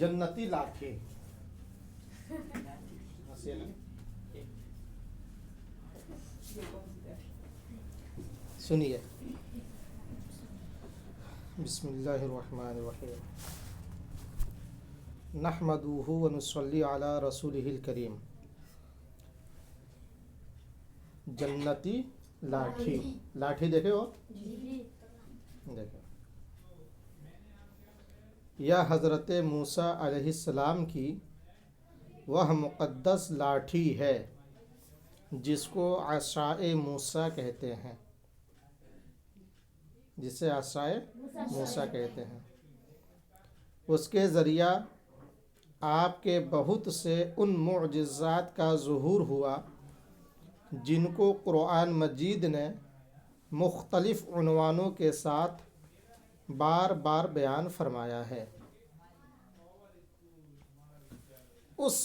جنتی لاٹھی. سنیے. بسم اللہ الرحمن الرحیم. نحمدہ ونصلی علی رسولہ الکریم. جنتی لاٹھی. لاٹھی دیکھے ہو؟ دیکھیں. یہ حضرت موسیٰ علیہ السلام کی وہ مقدس لاٹھی ہے جس کو عصائے موسیٰ کہتے ہیں. جسے عصائے موسیٰ کہتے ہیں. اس کے ذریعہ آپ کے بہت سے ان معجزات کا ظہور ہوا جن کو قرآن مجید نے مختلف عنوانوں کے ساتھ بار بار بیان فرمایا ہے. اس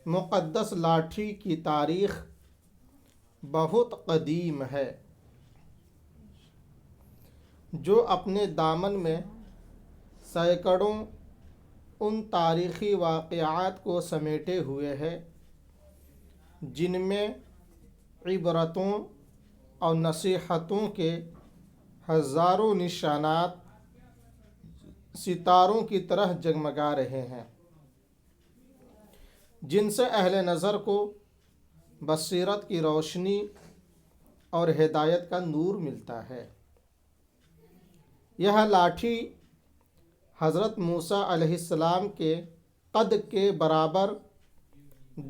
مقدس لاٹھی کی تاریخ بہت قدیم ہے جو اپنے دامن میں سینکڑوں ان تاریخی واقعات کو سمیٹے ہوئے ہے جن میں عبرتوں اور نصیحتوں کے ہزاروں نشانات ستاروں کی طرح جگمگا رہے ہیں، جن سے اہل نظر کو بصیرت کی روشنی اور ہدایت کا نور ملتا ہے. یہ لاٹھی حضرت موسیٰ علیہ السلام کے قد کے برابر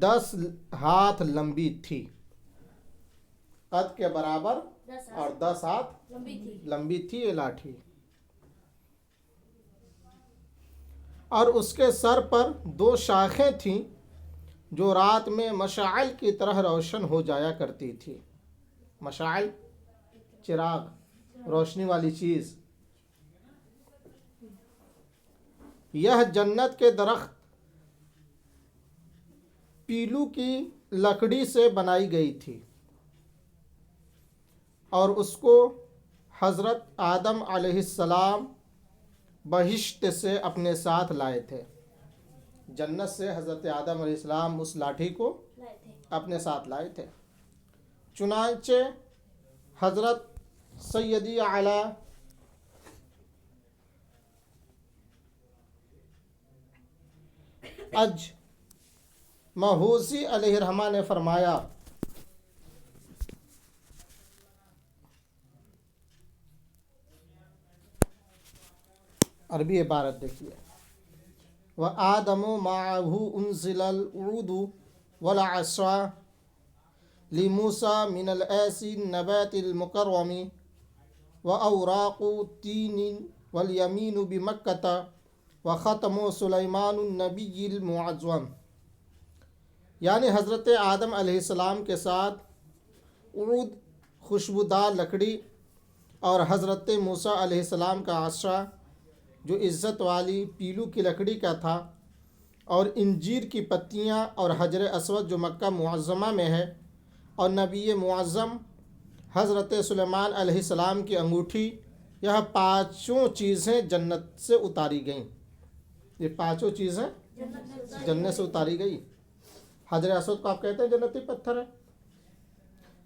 10 ہاتھ لمبی تھی. قد کے برابر اور 10 ہاتھ لمبی تھی یہ لاٹھی. اور اس کے سر پر 2 شاخیں تھیں جو رات میں مشعل کی طرح روشن ہو جایا کرتی تھی. مشعل، چراغ، روشنی والی چیز. یہ جنت کے درخت پیلو کی لکڑی سے بنائی گئی تھی اور اس کو حضرت آدم علیہ السلام بہشت سے اپنے ساتھ لائے تھے. جنت سے حضرت آدم علیہ السلام اس لاٹھی کو اپنے ساتھ لائے تھے. چنانچہ حضرت سیدی اعلیٰ اج ماحوسی علیہ الرحمہ نے فرمایا عربی عبارت دیکھیے. وَآدَمُ مَعَهُ أُنزِلَ الْعُودُ وَالْعَصَا لِمُوسَى مِنَ الْأَيْسِ النَّبَاتِ الْمُكَرَّمِ وَأَوْرَاقُ التِّينِ وَالْيَمِينُ بِمَكَّةَ وَخَتَمُ سُلَيْمَانُ النَّبِيِّ الْمُعَظَّمِ. یعنی حضرت آدم علیہ السلام کے ساتھ عود خوشبودار لکڑی اور حضرت موسیٰ علیہ السلام کا عصا جو عزت والی پیلو کی لکڑی کا تھا، اور انجیر کی پتیاں اور حجر اسود جو مکہ معظمہ میں ہے، اور نبی معظم حضرت سلیمان علیہ السلام کی انگوٹھی، یہ 5 چیزیں جنت سے اتاری گئیں. یہ 5 چیزیں جنت سے اتاری گئی. حجر اسود کو آپ کہتے ہیں جنتی پتھر ہے.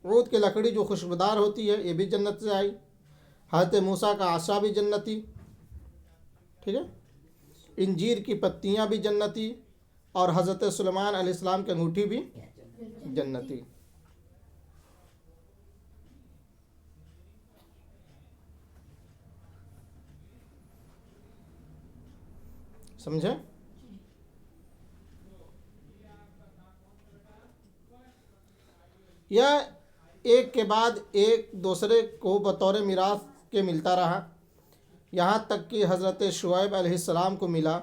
عود کی لکڑی جو خوشبودار ہوتی ہے یہ بھی جنت سے آئی. حضرت موسیٰ کا عصا بھی جنتی، ٹھیک ہے. انجیر کی پتیاں بھی جنتی، اور حضرت سلیمان علیہ السلام کی انگوٹھی بھی جنتی. سمجھے؟ یہ ایک کے بعد ایک دوسرے کو بطور میراث کے ملتا رہا، یہاں تک کہ حضرت شعیب علیہ السلام کو ملا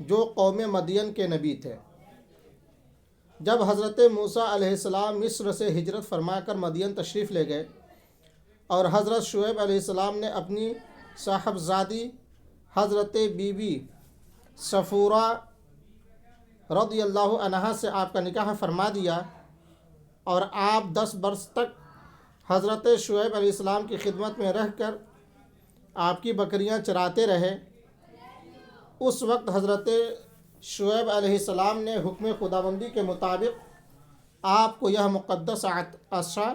جو قوم مدین کے نبی تھے. جب حضرت موسیٰ علیہ السلام مصر سے ہجرت فرما کر مدین تشریف لے گئے اور حضرت شعیب علیہ السلام نے اپنی صاحبزادی حضرت بی بی صفورہ رضی اللہ عنہا سے آپ کا نکاح فرما دیا، اور آپ 10 برس تک حضرت شعیب علیہ السلام کی خدمت میں رہ کر آپ کی بکریاں چراتے رہے، اس وقت حضرت شعیب علیہ السلام نے حکم خداوندی کے مطابق آپ کو یہ مقدس عصا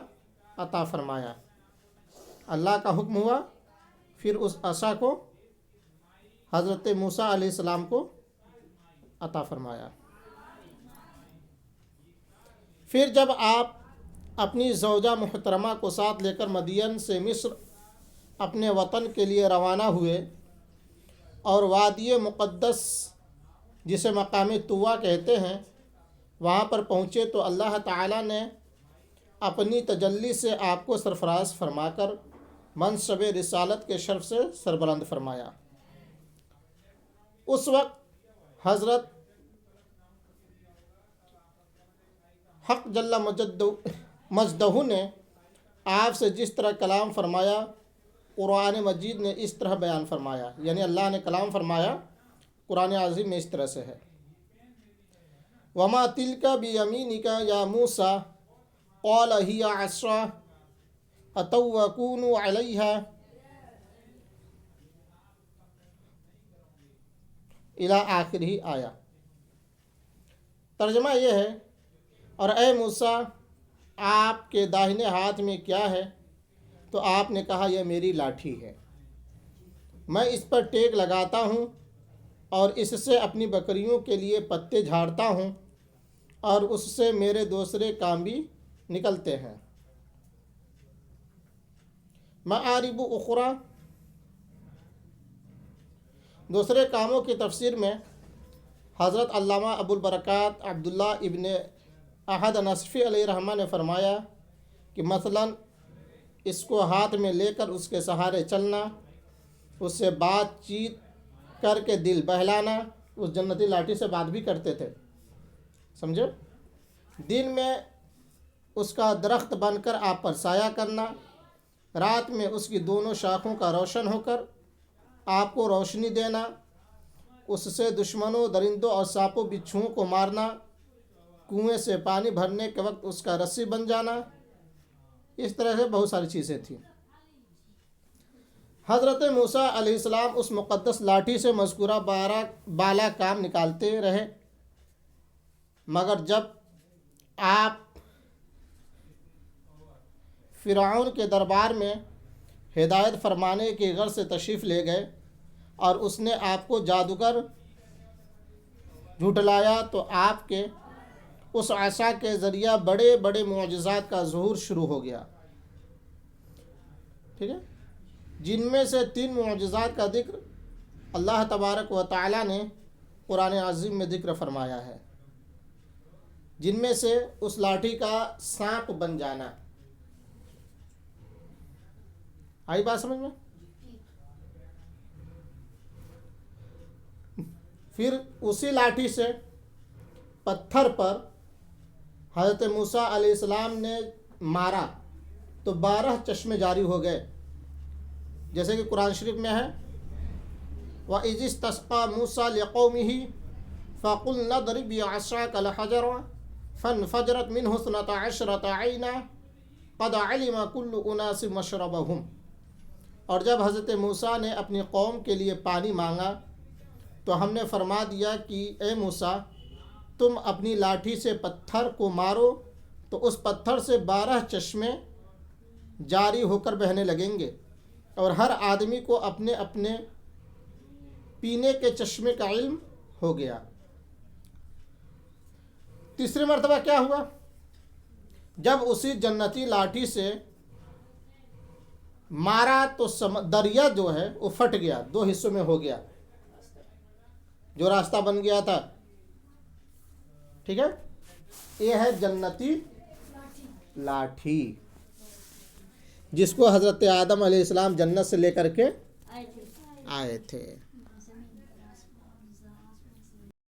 عطا فرمایا۔ اللہ کا حکم ہوا، پھر اس عصا کو حضرت موسیٰ علیہ السلام کو عطا فرمایا۔ پھر جب آپ اپنی زوجہ محترمہ کو ساتھ لے کر مدین سے مصر اپنے وطن کے لیے روانہ ہوئے اور وادی مقدس جسے مقام طویٰ کہتے ہیں وہاں پر پہنچے تو اللہ تعالیٰ نے اپنی تجلی سے آپ کو سرفراز فرما کر منصب رسالت کے شرف سے سربلند فرمایا۔ اس وقت حضرت حق جل مجدہ نے آپ سے جس طرح کلام فرمایا قرآن مجید نے اس طرح بیان فرمایا، یعنی اللہ نے کلام فرمایا قرآن عظیم میں اس طرح سے ہے، وَمَا تِلْكَ بِيَمِينِكَ يَا مُوسَىٰ قَالَ هِيَ عَصَايَ أَتَوَّكُونُ عَلَيْهَا الی آخر ہی آیا۔ ترجمہ یہ ہے، اور اے موسیٰ آپ کے داہنے ہاتھ میں کیا ہے؟ تو آپ نے کہا یہ میری لاٹھی ہے، میں اس پر ٹیک لگاتا ہوں اور اس سے اپنی بکریوں کے لیے پتے جھاڑتا ہوں اور اس سے میرے دوسرے کام بھی نکلتے ہیں۔ معارب اخری، دوسرے کاموں کی تفسیر میں حضرت علامہ ابو البرکات عبداللہ ابن احد نصفی علیہ الرحمہ نے فرمایا کہ مثلاً اس کو ہاتھ میں لے کر اس کے سہارے چلنا، اس سے بات چیت کر کے دل بہلانا، اس جنتی لاٹھی سے بات بھی کرتے تھے، سمجھے؟ دن میں اس کا درخت بن کر آپ پر سایہ کرنا، رات میں اس کی دونوں شاخوں کا روشن ہو کر آپ کو روشنی دینا، اس سے دشمنوں، درندوں اور سانپوں بچھوؤں کو مارنا، کنویں سے پانی بھرنے کے وقت اس کا رسی بن جانا، اس طرح سے بہت ساری چیزیں تھیں۔ حضرت موسیٰ علیہ السلام اس مقدس لاٹھی سے مذکورہ بالا کام نکالتے رہے، مگر جب آپ فرعون کے دربار میں ہدایت فرمانے کی غرض سے تشریف لے گئے اور اس نے آپ کو جادوگر جھٹلایا تو آپ کے اس عصا کے ذریعہ بڑے بڑے معجزات کا ظہور شروع ہو گیا، ٹھیک ہے، جن میں سے 3 معجزات کا ذکر اللہ تبارک و تعالی نے قرآن عظیم میں ذکر فرمایا ہے، جن میں سے اس لاٹھی کا سانپ بن جانا۔ آئی بات سمجھ میں؟ پھر اسی لاٹھی سے پتھر پر حضرت موسیٰ علیہ السلام نے مارا تو 12 چشمے جاری ہو گئے، جیسے کہ قرآن شریف میں ہے، وَإِذِ اسْتَسْقَىٰ مُوسَىٰ لِقَوْمِهِ فَقُلْنَا اضْرِب بِّعَصَاكَ الْحَجَرَ فَانْفَجَرَتْ مِنْهُ 12 عَيْنًا قَدْ عَلِمَ كُلُّ أُنَاسٍ مَّشْرَبَهُمْ۔ اور جب حضرت موسیٰ نے اپنی قوم کے لیے پانی مانگا تو ہم نے فرما دیا کہ اے موسیٰ تم اپنی لاٹھی سے پتھر کو مارو تو اس پتھر سے 12 چشمے جاری ہو کر بہنے لگیں گے اور ہر آدمی کو اپنے اپنے پینے کے چشمے کا علم ہو گیا۔ تیسری مرتبہ کیا ہوا؟ جب اسی جنتی لاٹھی سے مارا تو دریا جو ہے وہ پھٹ گیا، 2 حصوں میں ہو گیا، جو راستہ بن گیا تھا، ٹھیک ہے، یہ ہے جنتی لاٹھی جس کو حضرت آدم علیہ السلام جنت سے لے کر کے آئے تھے۔